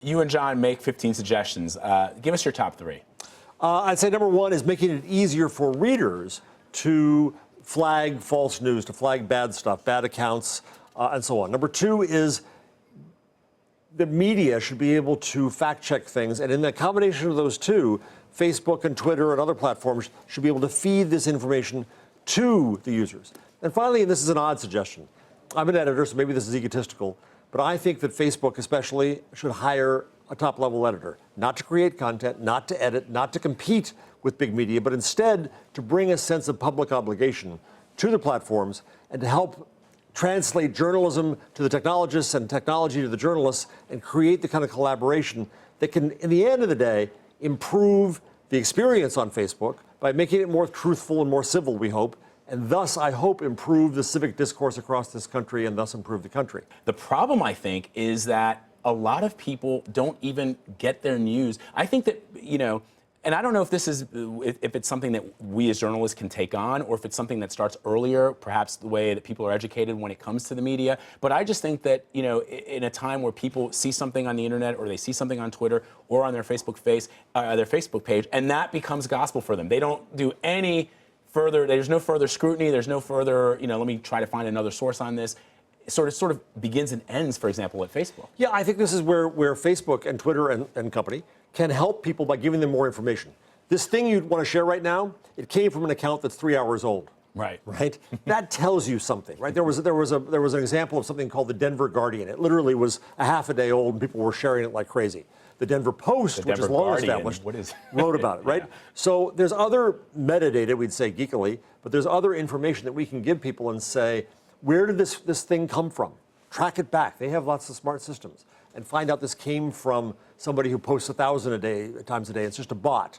You and John make 15 suggestions. Give us your top 3. I'd say number 1 is making it easier for readers to flag false news, to flag bad stuff, bad accounts, and so on. Number 2 is the media should be able to fact check things, and in the combination of those two, Facebook and Twitter and other platforms should be able to feed this information to the users. And finally, and this is an odd suggestion, I'm an editor, so maybe this is egotistical, but I think that Facebook especially should hire a top-level editor, not to create content, not to edit, not to compete with big media, but instead to bring a sense of public obligation to the platforms and to help translate journalism to the technologists and technology to the journalists and create the kind of collaboration that can, in the end of the day, improve the experience on Facebook by making it more truthful and more civil, we hope, and thus, I hope, improve the civic discourse across this country and thus improve the country. The problem, I think, is that a lot of people don't even get their news. I think that, and I don't know if this is, if it's something that we as journalists can take on, or if it's something that starts earlier, perhaps the way that people are educated when it comes to the media. But I just think that, in a time where people see something on the internet, or they see something on Twitter, or on their Facebook page, and that becomes gospel for them. They don't do any further, there's no further scrutiny, there's no further, let me try to find another source on this. It sort of begins and ends, for example, at Facebook. Yeah, I think this is where Facebook and Twitter and company can help people by giving them more information. This thing you want to share right now, it came from an account that's 3 hours old. Right. Right? That tells you something, right? There was an example of something called the Denver Guardian. It literally was a half a day old, and people were sharing it like crazy. The Denver Post, which is long established, wrote about it, right? Yeah. So there's other metadata, we'd say geekily, but there's other information that we can give people and say, where did this thing come from? Track it back. They have lots of smart systems. And find out this came from somebody who posts 1,000 times a day. It's just a bot.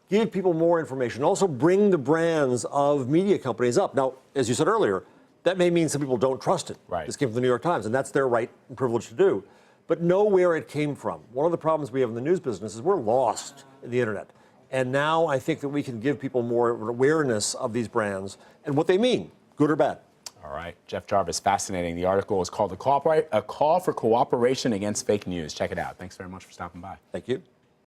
Give people more information. Also bring the brands of media companies up. Now, as you said earlier, that may mean some people don't trust it. Right. This came from the New York Times, and that's their right and privilege to do. But know where it came from. One of the problems we have in the news business is we're lost in the internet. And now I think that we can give people more awareness of these brands and what they mean, good or bad. All right, Jeff Jarvis, fascinating. The article is called A Call for Cooperation Against Fake News. Check it out. Thanks very much for stopping by. Thank you.